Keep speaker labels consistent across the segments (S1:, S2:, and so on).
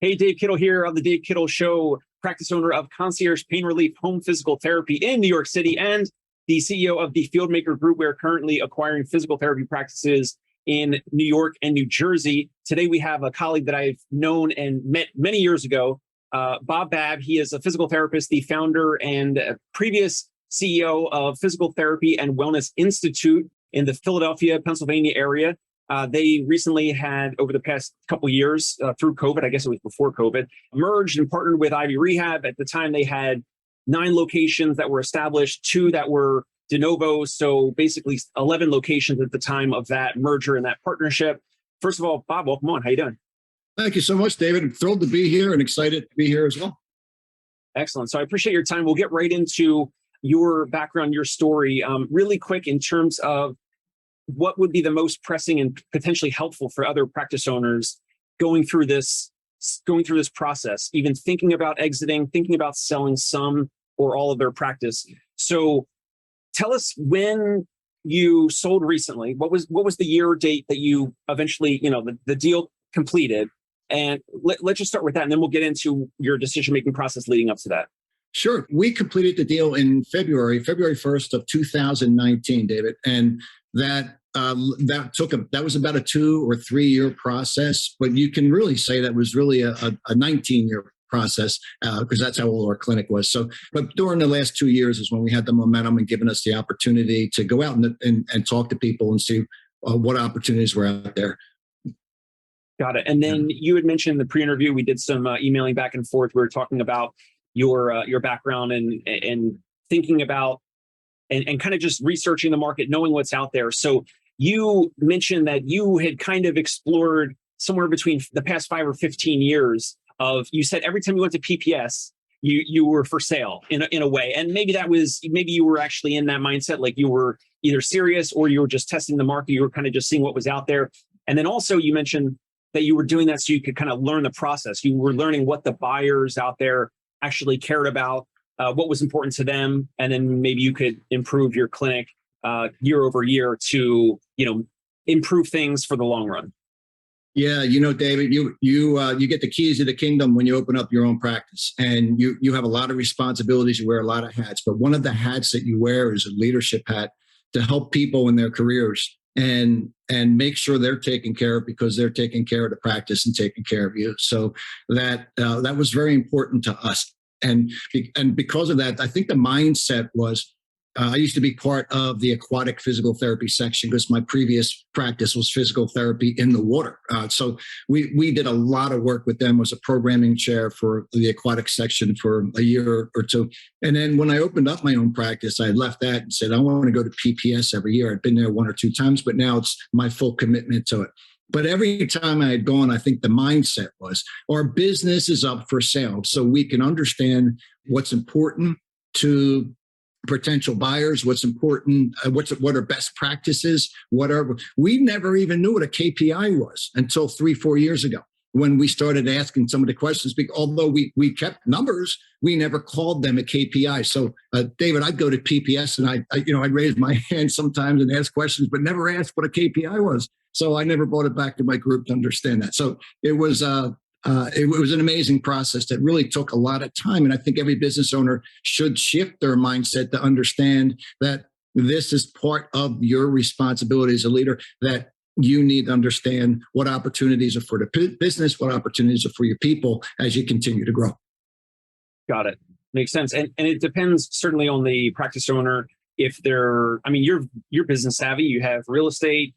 S1: Hey, Dave Kittle here on the Dave Kittle Show, practice owner of Concierge Pain Relief Home Physical Therapy in New York City and the CEO of the Fieldmaker Group. We're currently acquiring physical therapy practices in New York and New Jersey. Today, we have a colleague that I've known and met many years ago, Bob Babb. He is a physical therapist, the founder and previous CEO of Physical Therapy and Wellness Institute in the Philadelphia, Pennsylvania area. They recently had, over the past couple of years, through COVID, I guess it was before COVID, merged and partnered with Ivy Rehab. At the time, they had 9 locations that were established, 2 that were de novo. So basically 11 locations at the time of that merger and that partnership. First of all, Bob, welcome on. How you doing?
S2: Thank you so much, David. I'm thrilled to be here and excited to be here as well.
S1: Excellent. So I appreciate your time. We'll get right into your background, your story, really quick in terms of what would be the most pressing and potentially helpful for other practice owners going through this process, even thinking about exiting, thinking about selling some or all of their practice. So tell us when you sold recently. What was the year or date that you eventually, the deal completed? And let's just start with that, and then we'll get into your decision-making process leading up to that.
S2: Sure. We completed the deal in February 1st of 2019, David. And that was about a 2 or 3 year process, but you can really say that was really a 19-year process because that's how old our clinic was. So, but during the last 2 years is when we had the momentum and given us the opportunity to go out and talk to people and see what opportunities were out there.
S1: Got it. And then you had mentioned in the pre-interview, we did some emailing back and forth. We were talking about your background and thinking about and kind of just researching the market, knowing what's out there. So you mentioned that you had kind of explored somewhere between the past 5 or 15 years of, you said every time you went to PPS, you were for sale in a way. And maybe you were actually in that mindset, like you were either serious or you were just testing the market. You were kind of just seeing what was out there. And then also you mentioned that you were doing that so you could kind of learn the process. You were learning what the buyers out there actually cared about, what was important to them, and then maybe you could improve your clinic year over year to improve things for the long run.
S2: Yeah, David, you get the keys to the kingdom when you open up your own practice, and you have a lot of responsibilities. You wear a lot of hats, but one of the hats that you wear is a leadership hat to help people in their careers and make sure they're taken care of because they're taking care of the practice and taking care of you. So that was very important to us. And because of that, I think the mindset was, I used to be part of the aquatic physical therapy section because my previous practice was physical therapy in the water. So we did a lot of work with them, was a programming chair for the aquatic section for a year or 2. And then when I opened up my own practice, I left that and said, I want to go to PPS every year. I'd been there 1 or 2 times, but now it's my full commitment to it. But every time I had gone, I think the mindset was, our business is up for sale. So we can understand what's important to potential buyers, what's important, what are best practices, whatever. We never even knew what a KPI was until 3-4 years ago when we started asking some of the questions. Although we kept numbers, we never called them a KPI. So, David, I'd go to PPS and I'd raise my hand sometimes and ask questions, but never ask what a KPI was. So I never brought it back to my group to understand that. So it was an amazing process that really took a lot of time. And I think every business owner should shift their mindset to understand that this is part of your responsibility as a leader, that you need to understand what opportunities are for the business, what opportunities are for your people as you continue to grow.
S1: Got it. Makes sense. And it depends certainly on the practice owner. If you're business savvy, you have real estate.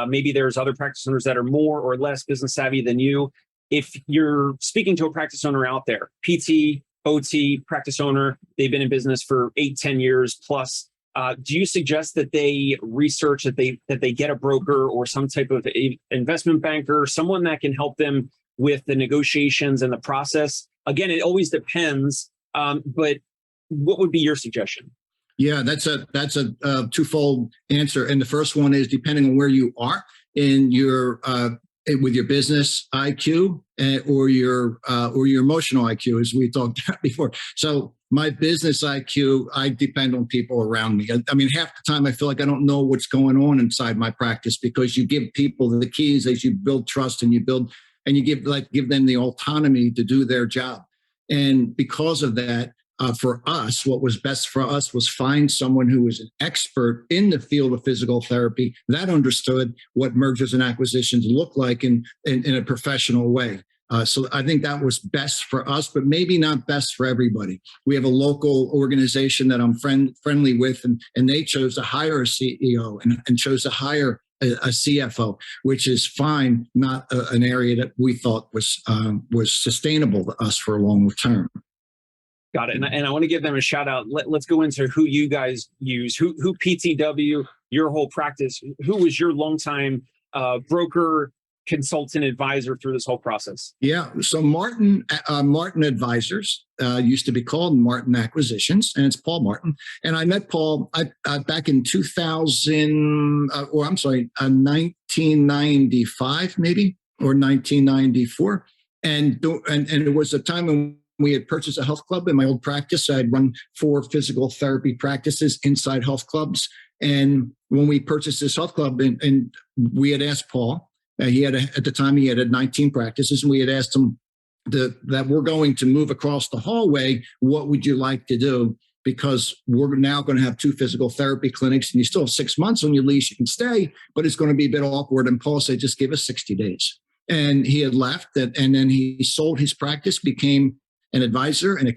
S1: Maybe there's other practice owners that are more or less business savvy than you. If you're speaking to a practice owner out there, PT, OT, practice owner, they've been in business for 8-10 years plus. Do you suggest that they research, that they get a broker or some type of investment banker, someone that can help them with the negotiations and the process? Again, it always depends, but what would be your suggestion?
S2: Yeah, that's a twofold answer. And the first one is depending on where you are in your with your business IQ or your emotional IQ, as we talked about before. So my business IQ, I depend on people around me. I mean, half the time I feel like I don't know what's going on inside my practice because you give people the keys as you build trust and you build and you give them the autonomy to do their job. And because of that, for us, what was best for us was find someone who was an expert in the field of physical therapy that understood what mergers and acquisitions look like in a professional way. So I think that was best for us, but maybe not best for everybody. We have a local organization that I'm friendly with, and they chose to hire a CEO and chose to hire a CFO, which is fine, not an area that we thought was sustainable to us for a long term.
S1: Got it. And I want to give them a shout out. Let's go into who you guys use, who PTW, your whole practice, who was your longtime broker, consultant, advisor through this whole process?
S2: Yeah. So Martin Advisors used to be called Martin Acquisitions, and it's Paul Martin. And I met Paul back in 1995, maybe, or 1994. And it was a time when we had purchased a health club in my old practice. I'd run 4 physical therapy practices inside health clubs. And when we purchased this health club, and we had asked Paul, at the time he had 19 practices, and we had asked him that we're going to move across the hallway. What would you like to do? Because we're now going to have 2 physical therapy clinics, and you still have 6 months on your lease. You can stay, but it's going to be a bit awkward. And Paul said, just give us 60 days. And he had left, and then he sold his practice, became an advisor, and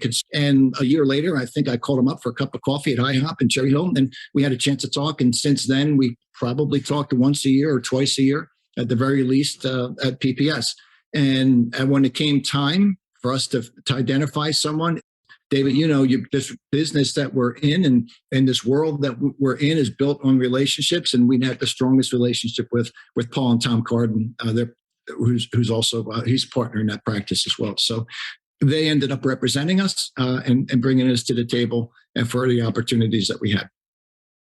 S2: a year later, I think I called him up for a cup of coffee at IHOP in Cherry Hill, and we had a chance to talk. And since then, we probably talked once a year or twice a year, at the very least, at PPS. And when it came time for us to identify someone, David, this business that we're in and this world that we're in is built on relationships, and we had the strongest relationship with Paul and Tom Carden, who's also he's a partner in that practice as well. So they ended up representing us and bringing us to the table and for the opportunities that we had.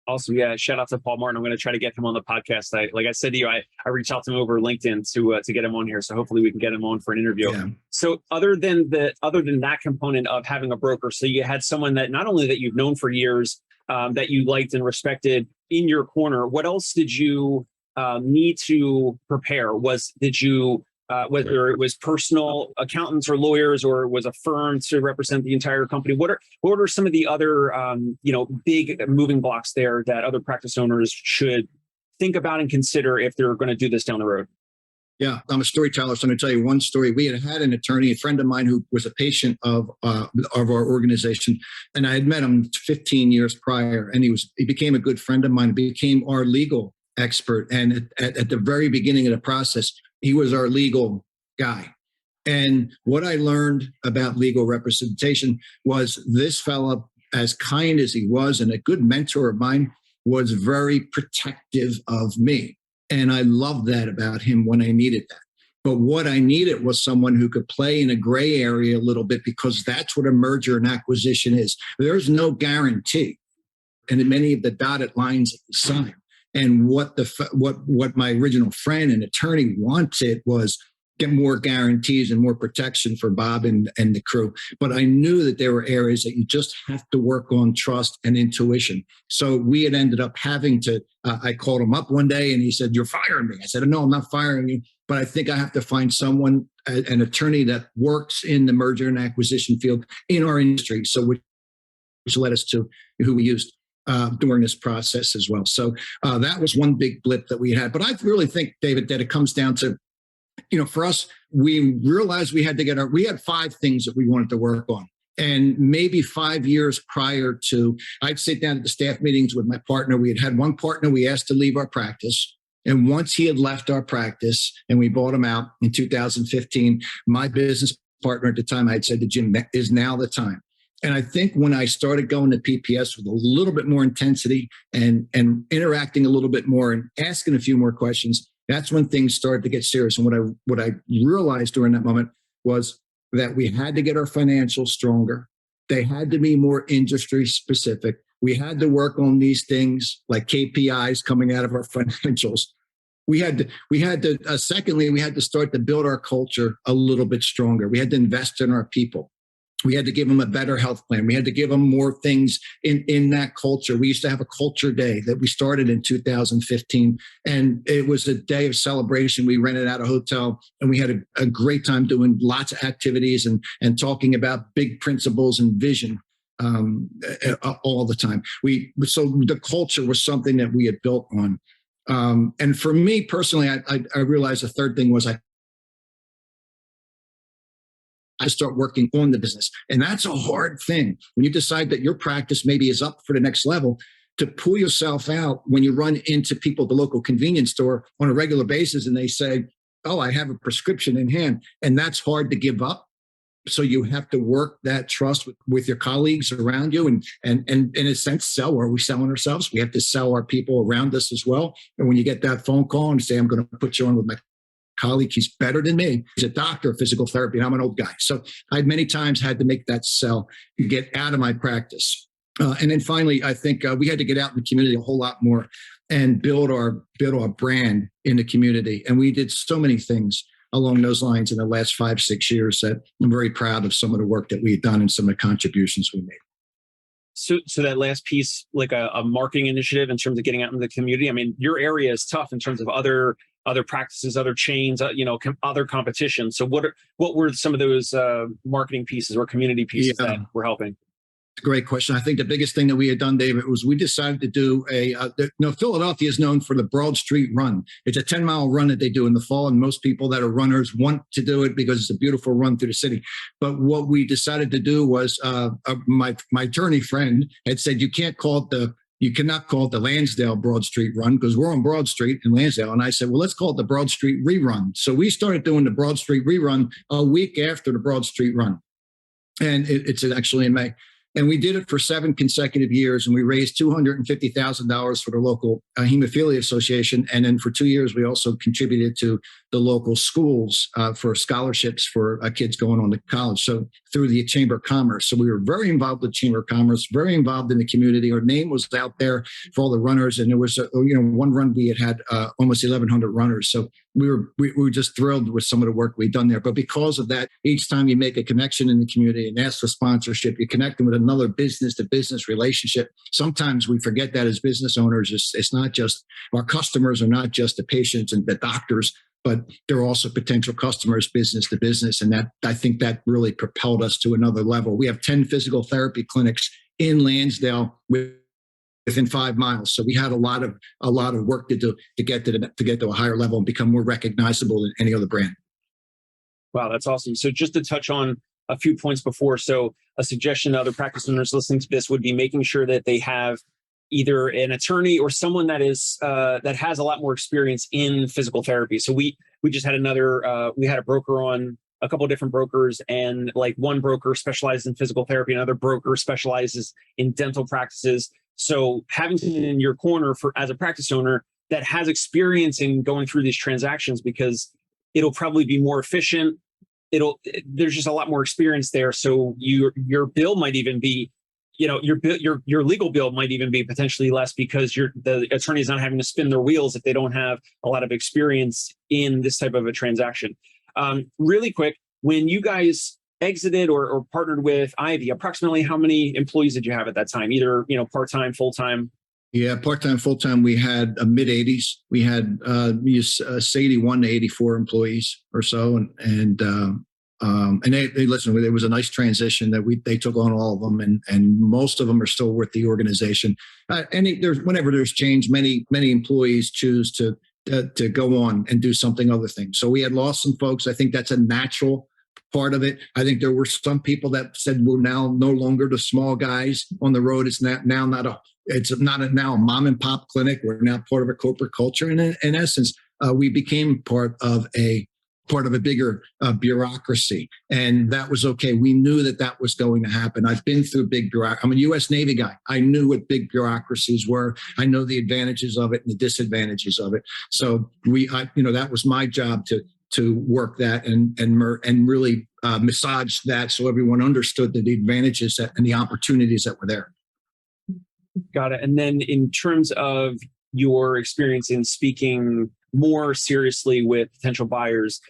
S1: Awesome. Yeah. Shout out to Paul Martin. I'm going to try to get him on the podcast. Like I said to you, I reached out to him over LinkedIn to get him on here. So hopefully we can get him on for an interview. Yeah. So other than that component of having a broker, so you had someone that not only that you've known for years, that you liked and respected in your corner, what else did you need to prepare? Whether it was personal accountants or lawyers, or it was a firm to represent the entire company, what are some of the other big moving blocks there that other practice owners should think about and consider if they're going to do this down the road?
S2: Yeah, I'm a storyteller, so I'm going to tell you one story. We had an attorney, a friend of mine, who was a patient of our organization, and I had met him 15 years prior, and he became a good friend of mine, became our legal expert, and at the very beginning of the process, he was our legal guy. And what I learned about legal representation was this fella, as kind as he was and a good mentor of mine, was very protective of me. And I loved that about him when I needed that. But what I needed was someone who could play in a gray area a little bit, because that's what a merger and acquisition is. There's no guarantee. And in many of the dotted lines at the sign. And what my original friend and attorney wanted was get more guarantees and more protection for Bob and the crew. But I knew that there were areas that you just have to work on trust and intuition. So we had ended up having to, I called him up one day and he said, "You're firing me." I said, "No, I'm not firing you, but I think I have to find someone, an attorney that works in the merger and acquisition field in our industry." So which led us to who we used during this process as well. So that was one big blip that we had. But I really think, David, that it comes down to, for us, we realized we had 5 things that we wanted to work on. And maybe 5 years prior to, I'd sit down at the staff meetings with my partner. We had one partner we asked to leave our practice. And once he had left our practice and we bought him out in 2015, my business partner at the time, I had said to Jim, "That is now the time." And I think when I started going to PPS with a little bit more intensity and interacting a little bit more and asking a few more questions, that's when things started to get serious. And what I realized during that moment was that we had to get our financials stronger. They had to be more industry specific. We had to work on these things like KPIs coming out of our financials. Secondly, we had to start to build our culture a little bit stronger. We had to invest in our people. We had to give them a better health plan. We had to give them more things in that culture. We used to have a culture day that we started in 2015, and it was a day of celebration. We rented out a hotel, and we had a great time doing lots of activities and talking about big principles and vision all the time. So the culture was something that we had built on. And for me personally, I realized the third thing was I start working on the business. And that's a hard thing. When you decide that your practice maybe is up for the next level, to pull yourself out when you run into people at the local convenience store on a regular basis and they say, oh, I have a prescription in hand. And that's hard to give up. So you have to work that trust with your colleagues around you and in a sense, sell. Are we selling ourselves? We have to sell our people around us as well. And when you get that phone call and say, I'm going to put you on with my colleague, he's better than me. He's a doctor of physical therapy, and I'm an old guy. So I many times had to make that sell to get out of my practice. And then finally, I think we had to get out in the community a whole lot more and build our brand in the community. And we did so many things along those lines in the last 5-6 years that I'm very proud of some of the work that we've done and some of the contributions we made.
S1: So that last piece, like a marketing initiative in terms of getting out into the community. I mean, your area is tough in terms of other practices, other chains, other competition. So what were some of those marketing pieces or community pieces that were helping?
S2: Great question. I think the biggest thing that we had done, David, was we decided to do Philadelphia is known for the Broad Street Run. It's a 10-mile run that they do in the fall, and most people that are runners want to do it because it's a beautiful run through the city. But what we decided to do was my attorney friend had said, you cannot call it the Lansdale Broad Street Run because we're on Broad Street in Lansdale. And I said, well, let's call it the Broad Street Rerun. So we started doing the Broad Street Rerun a week after the Broad Street Run. And it's actually in May. And we did it for 7 consecutive years, and we raised $250,000 for the local hemophilia association. And then for 2 years, we also contributed to the local schools for scholarships for kids going on to college. So through the Chamber of Commerce. So we were very involved with Chamber of Commerce, very involved in the community. Our name was out there for all the runners. And there was, one run we had almost 1,100 runners. So we were just thrilled with some of the work we'd done there. But because of that, each time you make a connection in the community and ask for sponsorship, you connect them with another business-to-business relationship. Sometimes we forget that as business owners, it's not just our customers are not just the patients and the doctors, but they're also potential customers, business to business. And that I think that really propelled us to another level. We have 10 physical therapy clinics in Lansdale within 5 miles. So we had a lot of work to do to get to a higher level and become more recognizable than any other brand.
S1: Wow, that's awesome. So just to touch on a few points before, so a suggestion to other practice owners listening to this would be making sure that they have either an attorney or someone that is that has a lot more experience in physical therapy. So we just had we had a broker on, a couple of different brokers, and like one broker specializes in physical therapy, another broker specializes in dental practices. So having someone in your corner as a practice owner that has experience in going through these transactions, because it'll probably be more efficient. There's just a lot more experience there. So your bill might even be, your legal bill might even be potentially less because the attorney is not having to spin their wheels if they don't have a lot of experience in this type of a transaction. Really quick, when you guys exited or partnered with Ivy, approximately how many employees did you have at that time? Either, part-time, full-time?
S2: Yeah, part-time, full-time, we had mid-80s. We had 81 to 84 employees or so. And they listen, it was a nice transition that they took on all of them, and most of them are still with the organization. Whenever there's change, many employees choose to go on and do something other things. So we had lost some folks. I think that's a natural part of it. I think there were some people that said we're now no longer the small guys on the road. It's now a mom and pop clinic. We're now part of a corporate culture. And in essence, we became part of a bigger bureaucracy. And that was okay. We knew that was going to happen. I've been through big bureaucracy. I'm a U.S. Navy guy. I knew what big bureaucracies were. I know the advantages of it and the disadvantages of it. So that was my job to work that and really massage that so everyone understood the advantages and the opportunities that were there.
S1: Got it. And then in terms of your experience in speaking more seriously with potential buyers,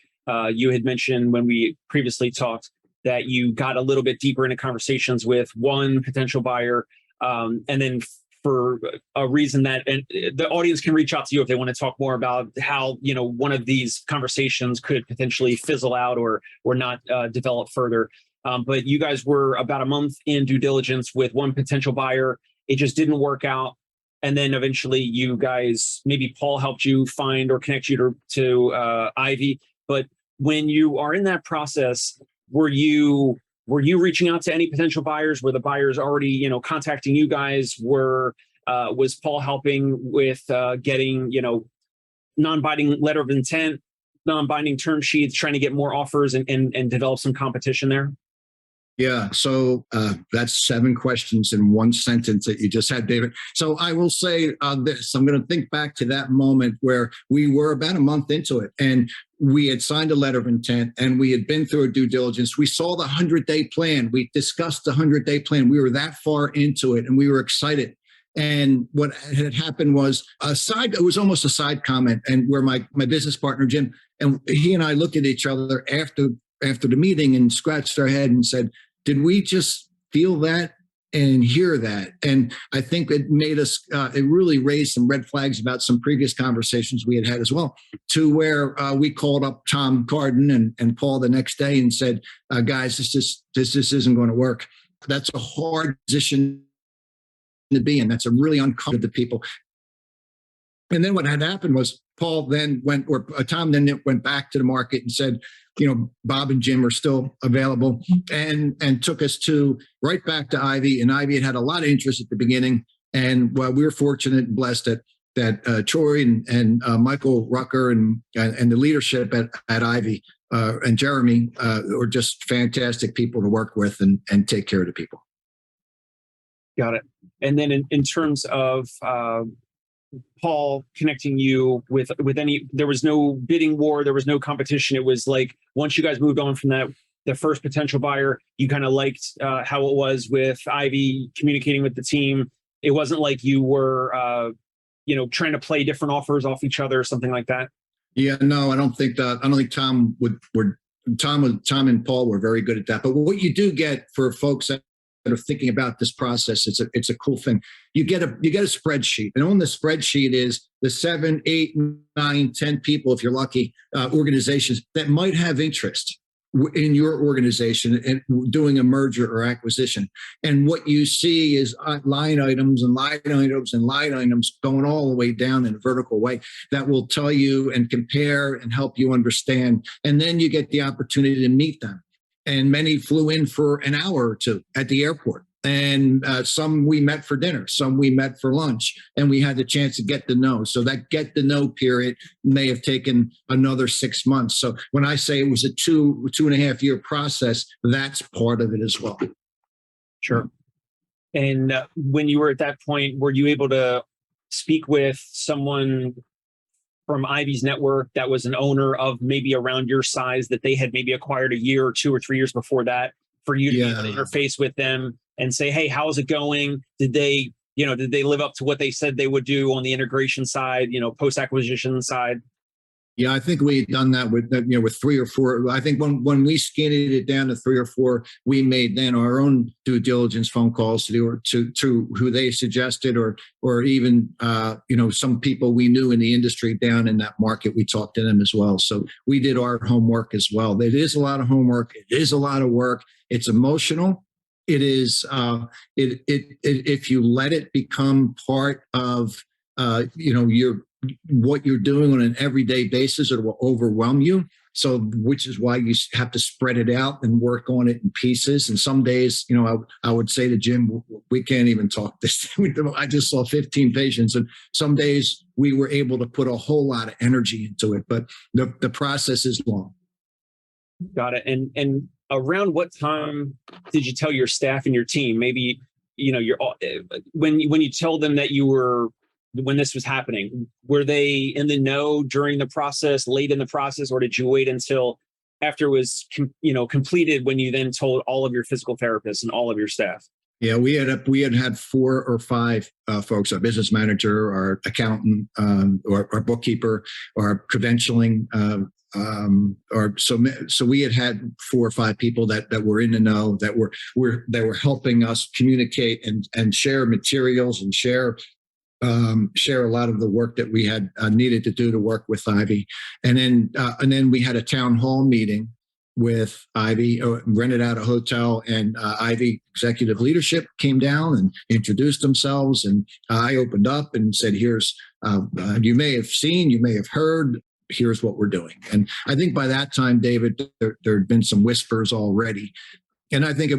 S1: you had mentioned when we previously talked that you got a little bit deeper into conversations with one potential buyer, and then for a reason that, and the audience can reach out to you if they want to talk more about how, you know, one of these conversations could potentially fizzle out or not develop further. But you guys were about a month in due diligence with one potential buyer. It just didn't work out. And then eventually you guys, maybe Paul helped you find or connect you to Ivy. But when you are in that process, were you reaching out to any potential buyers? Were the buyers already, you know, contacting you guys? Was Paul helping with getting, you know, non-binding letter of intent, non-binding term sheets, trying to get more offers and develop some competition there?
S2: Yeah. So that's 7 questions in one sentence that you just had, David. So I will say this. I'm going to think back to that moment where we were about a month into it and we had signed a letter of intent and we had been through a due diligence. We saw the 100-day plan. We discussed the 100-day plan. We were that far into it and we were excited. And what had happened was it was almost a side comment, and where my business partner, Jim, and he and I looked at each other after the meeting and scratched our head and said, did we just feel that and hear that? And I think it made us, it really raised some red flags about some previous conversations we had as well, to where we called up Tom Carden and Paul the next day and said, guys, this isn't going to work. That's a hard position to be in. That's a really uncomfortable to people. And then what had happened was Tom then went back to the market and said, you know, Bob and Jim are still available, and took us right back to Ivy. And Ivy had a lot of interest at the beginning. And we were fortunate and blessed that Troy and Michael Rucker and the leadership at Ivy and Jeremy were just fantastic people to work with and take care of the people.
S1: Got it. And then in terms of Paul connecting you with there was no bidding war, there was no competition. It was like, once you guys moved on from the first potential buyer, you kind of liked how it was with Ivy communicating with the team. It wasn't like you were, trying to play different offers off each other or something like that. Yeah,
S2: no, I don't think that. I don't think Tom and Paul were very good at that. But what you do get for folks that are thinking about this process, it's a cool thing. You get a spreadsheet, and on the spreadsheet is the 7, 8, 9, 10 people, if you're lucky, organizations that might have interest in your organization and doing a merger or acquisition. And what you see is line items and line items and line items going all the way down in a vertical way that will tell you and compare and help you understand. And then you get the opportunity to meet them. And many flew in for an hour or two at the airport. And some we met for dinner, some we met for lunch, and we had the chance to get to know. So that get to know period may have taken another 6 months. So when I say it was a 2.5 year process, that's part of it as well.
S1: Sure. And when you were at that point, were you able to speak with someone from Ivy's network that was an owner of maybe around your size that they had maybe acquired a year or 2 or 3 years before that, for you to be able to interface with them and say, hey, how's it going? Did they live up to what they said they would do on the integration side, post-acquisition side?
S2: Yeah, I think we had done that with 3 or 4. I think when we skinned it down to 3 or 4, we made then our own due diligence phone calls to who they suggested, or even some people we knew in the industry down in that market. We talked to them as well. So we did our homework as well. It is a lot of homework. It is a lot of work. It's emotional. It is if you let it become part of what you're doing on an everyday basis, it will overwhelm you. So, which is why you have to spread it out and work on it in pieces. And some days, I would say to Jim, we can't even talk this. I just saw 15 patients, and some days we were able to put a whole lot of energy into it, but the process is long.
S1: Got it. And around what time did you tell your staff and your team? Maybe, when you tell them that when this was happening, were they in the know during the process, late in the process, or did you wait until after it was completed when you then told all of your physical therapists and all of your staff?
S2: Yeah, we had 4 or 5 folks: our business manager, our accountant, or our bookkeeper, our credentialing or so we had 4 or 5 people that were in the know, that were helping us communicate and share materials and share a lot of the work that we had needed to do to work with Ivy. And then we had a town hall meeting with Ivy, rented out a hotel, and Ivy executive leadership came down and introduced themselves. And I opened up and said, here's, you may have seen, you may have heard, here's what we're doing. And I think by that time, David, there had been some whispers already. And I think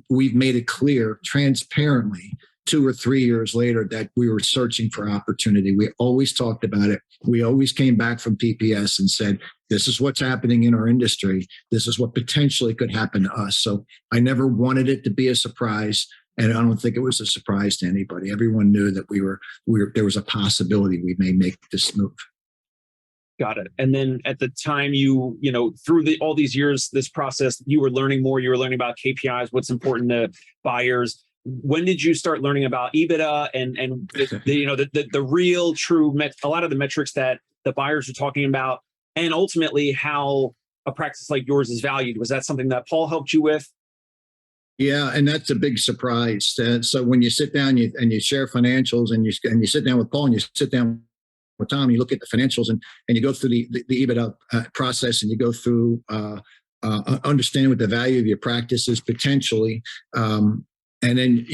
S2: we've made it clear transparently 2 or 3 years later that we were searching for opportunity. We always talked about it. We always came back from PPS and said, this is what's happening in our industry. This is what potentially could happen to us. So I never wanted it to be a surprise. And I don't think it was a surprise to anybody. Everyone knew that there was a possibility we may make this move.
S1: Got it. And then at the time through all these years, this process, you were learning more. You were learning about KPIs, what's important to buyers. When did you start learning about EBITDA and the real true a lot of the metrics that the buyers were talking about, and ultimately how a practice like yours is valued? Was that something that Paul helped you with?
S2: Yeah, and that's a big surprise. So when you sit down and you share financials, and you sit down with Paul and you sit down with Tom, you look at the financials and you go through the EBITDA process, and you go through understanding what the value of your practice is potentially. And then,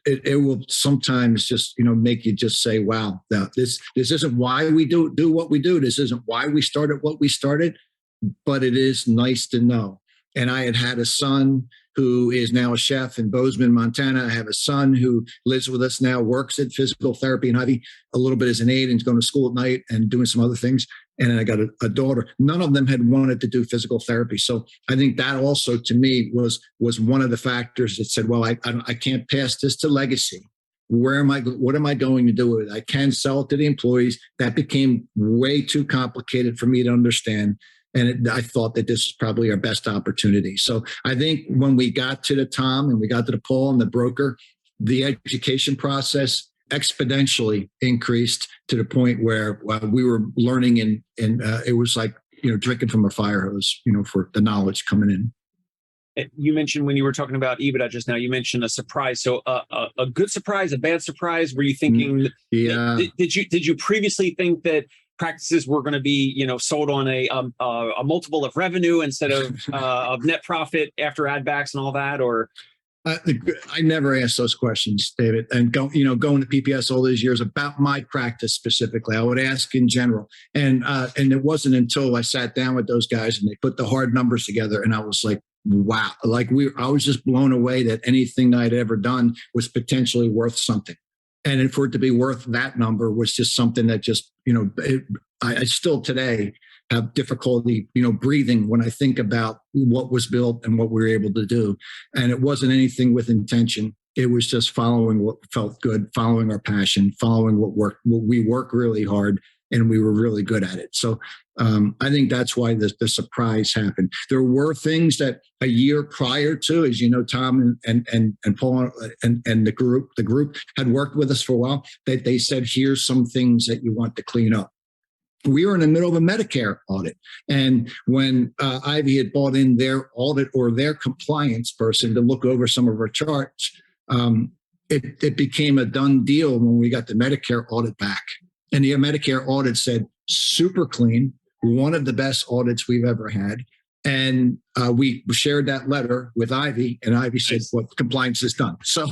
S2: it will sometimes just, make you just say, wow, this isn't why we do what we do. This isn't why we started what we started, but it is nice to know. And I had a son who is now a chef in Bozeman, Montana. I have a son who lives with us now, works at physical therapy and Ivy a little bit as an aide, and is going to school at night and doing some other things. And then I got a daughter. None of them had wanted to do physical therapy. So I think that also, to me, was one of the factors that said, well, I can't pass this to legacy. What am I going to do with it? I can sell it to the employees. That became way too complicated for me to understand. And I thought that this is probably our best opportunity. So I think when we got to the Tom and we got to the Paul and the broker, the education process exponentially increased to the point where we were learning, and it was like, drinking from a fire hose, for the knowledge coming in.
S1: You mentioned, when you were talking about EBITDA just now, you mentioned a surprise. So a good surprise, a bad surprise? Were you thinking,
S2: yeah.
S1: Did you previously think that practices were going to be, sold on a multiple of revenue instead of net profit after add backs and all that? Or
S2: I never asked those questions, David. And going to PPS all these years about my practice specifically, I would ask in general. And it wasn't until I sat down with those guys and they put the hard numbers together, and I was like, wow, I was just blown away that anything I'd ever done was potentially worth something. And for it to be worth that number was just something that just, I still today have difficulty, breathing when I think about what was built and what we were able to do. And it wasn't anything with intention. It was just following what felt good, following our passion, following what worked. We work really hard, and we were really good at it. So I think that's why the surprise happened. There were things that a year prior to, as you know, Tom and Paul and the group had worked with us for a while, that they said, here's some things that you want to clean up. We were in the middle of a Medicare audit. And when Ivy had brought in their audit or their compliance person to look over some of our charts, it became a done deal when we got the Medicare audit back. And the Medicare audit said, super clean, one of the best audits we've ever had. And we shared that letter with Ivy, and Ivy said, well, compliance is done. So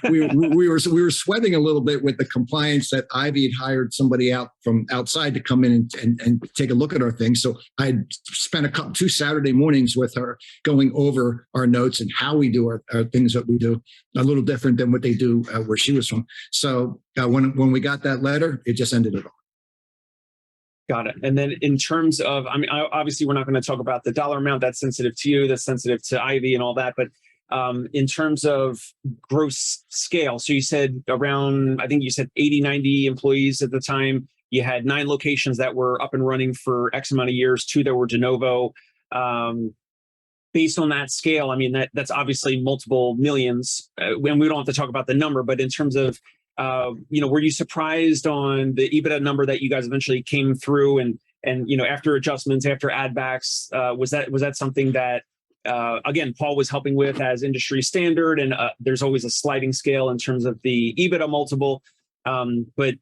S2: we were sweating a little bit with the compliance that Ivy had hired somebody out from outside to come in and take a look at our things. So I spent 2 Saturday mornings with her going over our notes and how we do our things that we do, a little different than what they do where she was from. So when we got that letter, it just ended it all.
S1: Got it. And then in terms of, obviously we're not going to talk about the dollar amount. That's sensitive to you. That's sensitive to Ivy and all that. But in terms of gross scale, so you said around, I think you said 80, 90 employees at the time. You had 9 locations that were up and running for X amount of years, 2 that were de novo. Based on that scale, that's obviously multiple millions. When we don't have to talk about the number, but in terms of were you surprised on the EBITDA number that you guys eventually came through, and and after adjustments, after add backs, was that something that again Paul was helping with as industry standard, and there's always a sliding scale in terms of the EBITDA multiple, but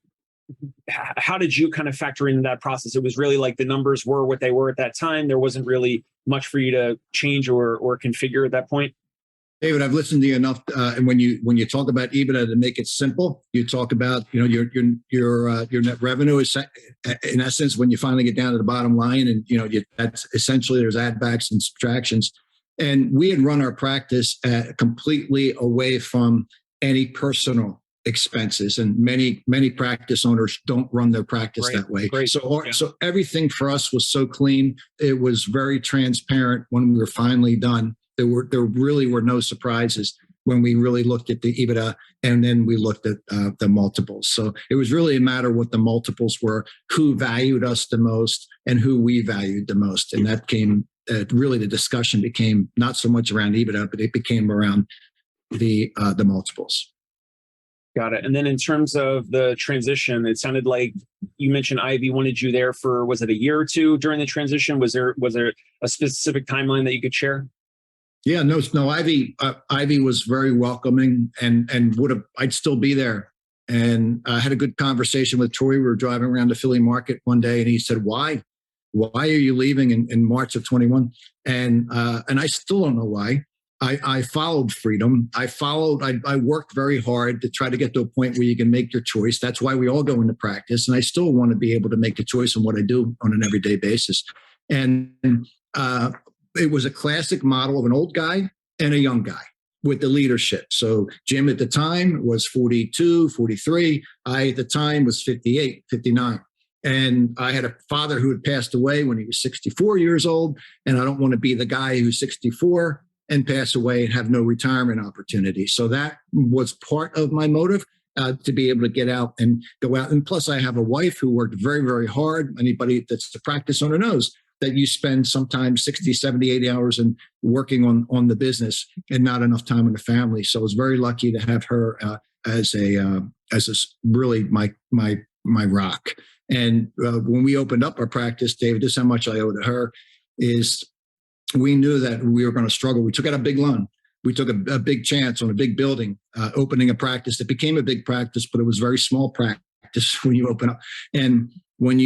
S1: how did you kind of factor into that process? It was really like the numbers were what they were at that time. There wasn't really much for you to change or configure at that point.
S2: David, I've listened to you enough, and when you talk about EBITDA, to make it simple, you talk about your net revenue is in essence when you finally get down to the bottom line, and that's essentially there's add backs and subtractions, and we had run our practice completely away from any personal expenses, and many practice owners don't run their practice that way.
S1: Great.
S2: So everything for us was so clean. It was very transparent when we were finally done. There really were no surprises when we really looked at the EBITDA, and then we looked at the multiples. So it was really a matter of what the multiples were, who valued us the most, and who we valued the most, and that came really the discussion became not so much around EBITDA, but it became around the multiples.
S1: Got it. And then in terms of the transition, it sounded like you mentioned Ivy wanted you there for, was it a year or two during the transition? Was there a specific timeline that you could share?
S2: Yeah, no. Ivy was very welcoming, and I'd still be there. And I had a good conversation with Troy. We were driving around the Philly market one day, and he said, "Why are you leaving in March of 21?" And I still don't know why. I followed freedom. I worked very hard to try to get to a point where you can make your choice. That's why we all go into practice. And I still want to be able to make a choice on what I do on an everyday basis. And it was a classic model of an old guy and a young guy with the leadership. So Jim at the time was 42, 43. I at the time was 58, 59. And I had a father who had passed away when he was 64 years old. And I don't want to be the guy who's 64 and pass away and have no retirement opportunity. So that was part of my motive, to be able to get out and go out. And plus I have a wife who worked very, very hard. Anybody that's a practice owner knows that you spend sometimes 60, 70, 80 hours in working on the business and not enough time with the family. So I was very lucky to have her as really my rock. And when we opened up our practice, David, this is how much I owe to her, is we knew that we were going to struggle. We took out a big loan. We took a big chance on a big building, opening a practice. It became a big practice, but it was very small practice when you open up. And when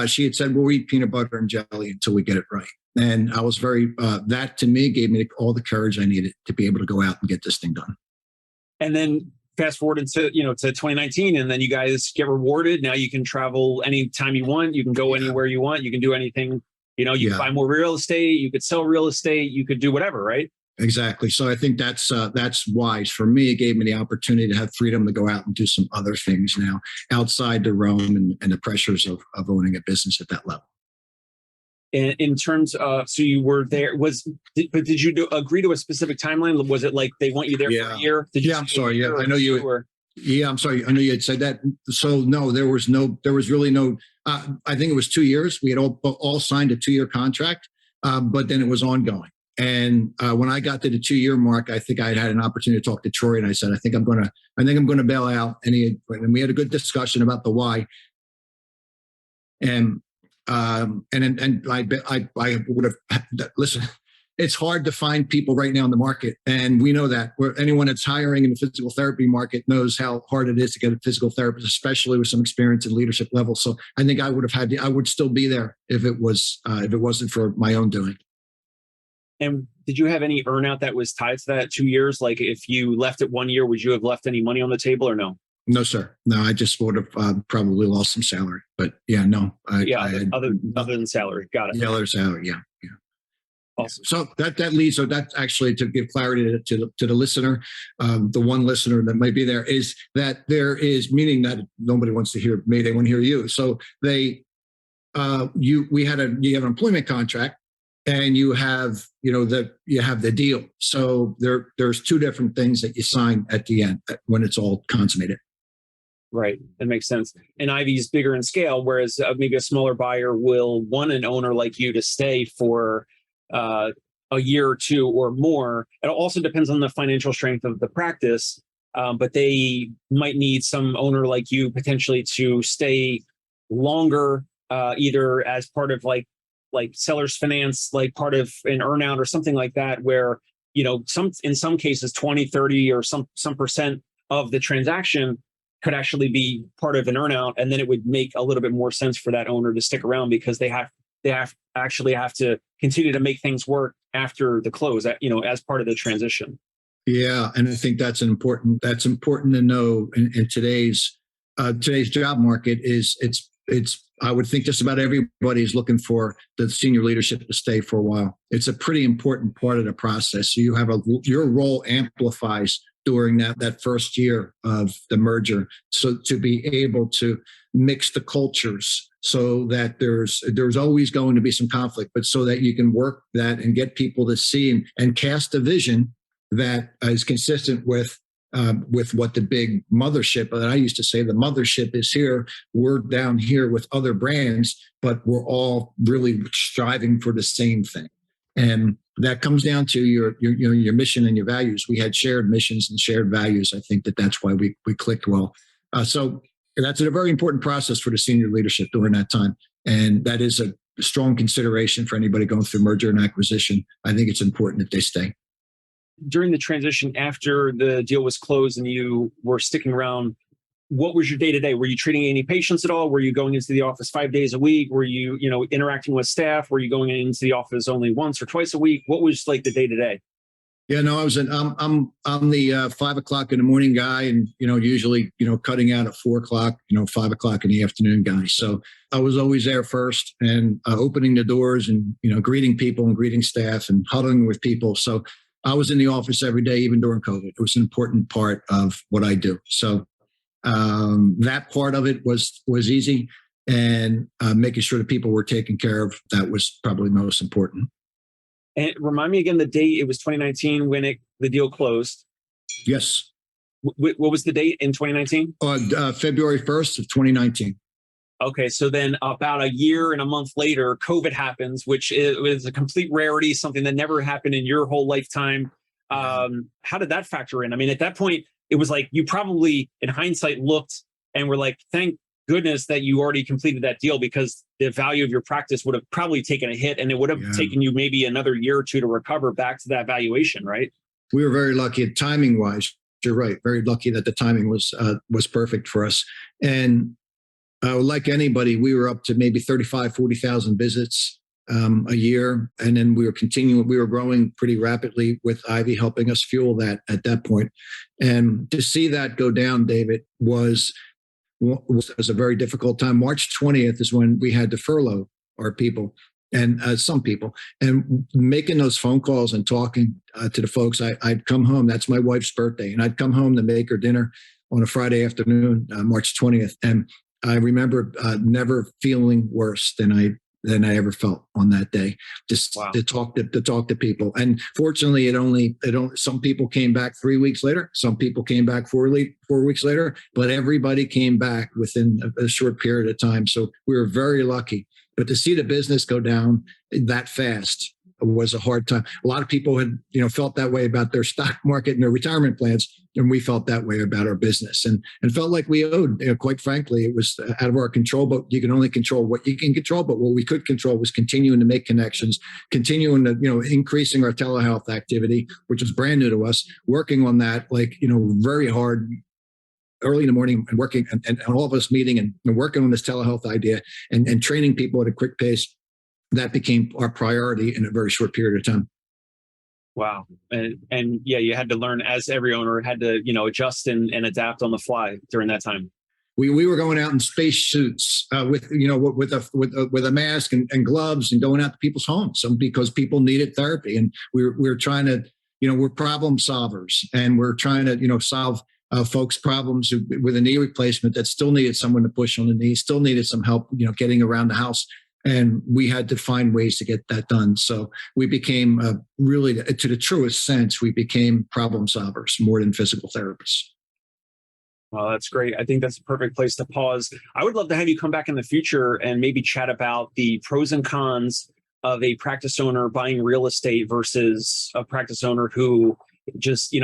S2: she had said, we'll eat peanut butter and jelly until we get it right. And I was that to me gave me all the courage I needed to be able to go out and get this thing done.
S1: And then fast forward into, to 2019, and then you guys get rewarded. Now you can travel anytime you want. You can go anywhere you want. You can do anything. You can buy more real estate. You could sell real estate. You could do whatever, right?
S2: Exactly. So I think that's wise for me. It gave me the opportunity to have freedom to go out and do some other things now outside the realm and the pressures of owning a business at that level.
S1: And in terms of, so you were there, but did you agree to a specific timeline? Was it like they want you there for a year?
S2: I'm sorry. Yeah, I know you. Yeah, I'm sorry. I know you had said that. So no, there was really no. I think it was 2 years. We had all signed a 2-year contract, but then it was ongoing. And when I got to the 2-year mark, I think I had an opportunity to talk to Troy, and I said, I think I'm going to bail out. And we had a good discussion about the why. And I would have listen. It's hard to find people right now in the market, and we know that. Anyone that's hiring in the physical therapy market knows how hard it is to get a physical therapist, especially with some experience and leadership level. So I think I would still be there if it wasn't for my own doing.
S1: And did you have any earnout that was tied to that 2 years? Like if you left it 1 year, would you have left any money on the table or no?
S2: No, sir. No, I just would have probably lost some salary. But yeah, no.
S1: Other than salary. Got it.
S2: Yeah, other salary. Yeah.
S1: Awesome.
S2: So that's actually to give clarity to the listener, the one listener that might be there, is that there is, meaning that nobody wants to hear me, they want to hear you. So you have an employment contract, and you have the deal. So there's two different things that you sign at the end when it's all consummated.
S1: Right. That makes sense. And Ivy's bigger in scale, whereas maybe a smaller buyer will want an owner like you to stay for a year or two or more. It also depends on the financial strength of the practice, but they might need some owner like you potentially to stay longer either as part of like seller's finance, like part of an earnout or something like that, where, in some cases 20, 30 or some percent of the transaction could actually be part of an earnout, and then it would make a little bit more sense for that owner to stick around because they actually have to continue to make things work after the close, as part of the transition.
S2: Yeah, and I think that's important to know in today's job market. It's I would think just about everybody is looking for the senior leadership to stay for a while. It's a pretty important part of the process. So your role amplifies during that first year of the merger. So to be able to mix the cultures so that there's always going to be some conflict, but so that you can work that and get people to see and cast a vision that is consistent with what the big mothership, that I used to say, the mothership is here. We're down here with other brands, but we're all really striving for the same thing. And that comes down to your mission and your values. We had shared missions and shared values. I think that's why we clicked well. So that's a very important process for the senior leadership during that time. And that is a strong consideration for anybody going through merger and acquisition. I think it's important that they stay.
S1: During the transition after the deal was closed and you were sticking around, what was your day-to-day? Were you treating any patients at all? Were you going into the office 5 days a week? Were you, interacting with staff? Were you going into the office only once or twice a week? What was like the day-to-day?
S2: Yeah, no, I'm the 5 o'clock in the morning guy, and usually cutting out at 4 o'clock, 5 o'clock in the afternoon guy. So I was always there first and opening the doors and greeting people and greeting staff and huddling with people. So I was in the office every day, even during COVID. It was an important part of what I do. So that part of it was easy, and making sure that people were taken care of, that was probably most important.
S1: And remind me again the date. It was 2019 when the deal closed.
S2: Yes.
S1: What was the date in 2019?
S2: February 1st of 2019.
S1: Okay, so then about a year and a month later, COVID happens, which is a complete rarity, something that never happened in your whole lifetime. How did that factor in? I mean, at that point, it was like you probably, in hindsight, looked and were like, thank goodness that you already completed that deal, because the value of your practice would have probably taken a hit, and it would have taken you maybe another year or two to recover back to that valuation, right?
S2: We were very lucky timing wise. You're right. Very lucky that the timing was perfect for us. And like anybody, we were up to maybe 35, 40,000 visits a year. And then we were growing pretty rapidly with Ivy helping us fuel that at that point. And to see that go down, David, was a very difficult time. March 20th is when we had to furlough our people and some people, and making those phone calls and talking to the folks. I'd come home. That's my wife's birthday. And I'd come home to make her dinner on a Friday afternoon, March 20th. And I remember never feeling worse than I ever felt on that day. Just to talk to people. And fortunately, some people came back 3 weeks later. Some people came back 4 weeks later. But everybody came back within a short period of time. So we were very lucky. But to see the business go down that fast was a hard time. A lot of people had, felt that way about their stock market and their retirement plans, and we felt that way about our business, and felt like we owed. Quite frankly, it was out of our control. But you can only control what you can control. But what we could control was continuing to make connections, continuing to increasing our telehealth activity, which was brand new to us. Working on that, very hard. Early in the morning and working and all of us meeting and working on this telehealth idea and training people at a quick pace. That became our priority in a very short period of time.
S1: Wow. And yeah, you had to learn, as every owner had to, adjust and adapt on the fly during that time.
S2: We were going out in space suits with a mask and gloves and going out to people's homes because people needed therapy. And we were trying to, we're problem solvers, and we're trying to, solve folks' problems with a knee replacement that still needed someone to push on the knee, still needed some help, getting around the house. And we had to find ways to get that done. So we became really, to the truest sense, we became problem solvers more than physical therapists.
S1: Well, that's great. I think that's a perfect place to pause. I would love to have you come back in the future and maybe chat about the pros and cons of a practice owner buying real estate versus a practice owner who just,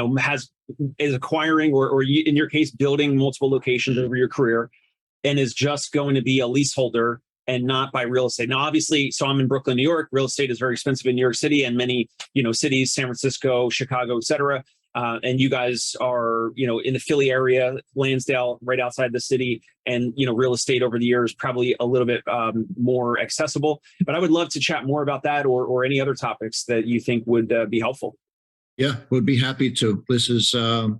S1: is acquiring or in your case, building multiple locations over your career and is just going to be a leaseholder and not by real estate. Now, obviously, so I'm in Brooklyn, New York. Real estate is very expensive in New York City and many, cities, San Francisco, Chicago, et cetera. And you guys are, in the Philly area, Lansdale, right outside the city. And, real estate over the years, probably a little bit more accessible. But I would love to chat more about that or any other topics that you think would be helpful.
S2: Yeah, would be happy to. This is for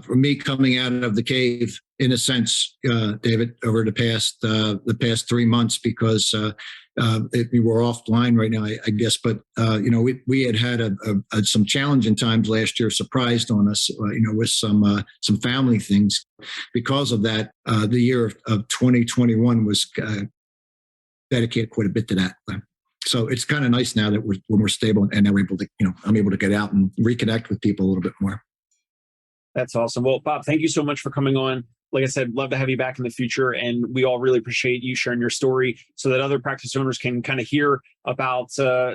S2: me coming out of the cave, in a sense, David, over the past 3 months, because we were offline right now, I guess. But we had some challenging times last year, surprised on us, with some family things. Because of that, the year of 2021 was dedicated quite a bit to that. So it's kind of nice now that we're stable, and now we're able to, I'm able to get out and reconnect with people a little bit more.
S1: That's awesome. Well, Bob, thank you so much for coming on. Like I said, love to have you back in the future. And we all really appreciate you sharing your story so that other practice owners can kind of hear about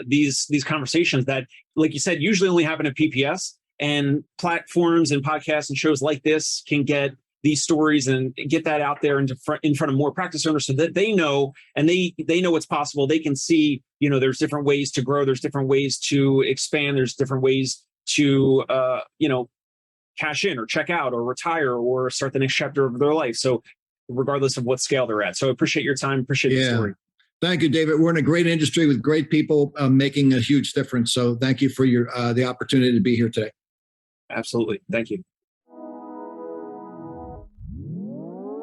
S1: these conversations that, like you said, usually only happen at PPS, and platforms and podcasts and shows like this can get these stories and get that out there in front of more practice owners so that they know, and they know what's possible. They can see, there's different ways to grow. There's different ways to expand. There's different ways to, cash in or check out or retire or start the next chapter of their life. So regardless of what scale they're at. So I appreciate your time. Appreciate the story.
S2: Thank you, David. We're in a great industry with great people making a huge difference. So thank you for the opportunity to be here today.
S1: Absolutely. Thank you.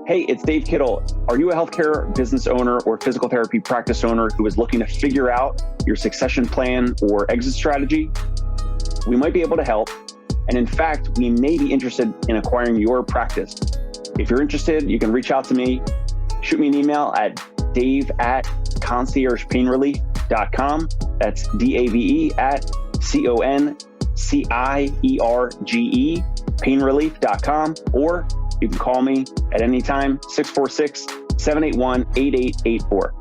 S3: Hey, it's Dave Kittle. Are you a healthcare business owner or physical therapy practice owner who is looking to figure out your succession plan or exit strategy? We might be able to help. And in fact, we may be interested in acquiring your practice. If you're interested, you can reach out to me. Shoot me an email at dave@conciergepainrelief.com. That's DAVE@CONCIERGE painrelief.com. Or you can call me at any time, 646-781-8884.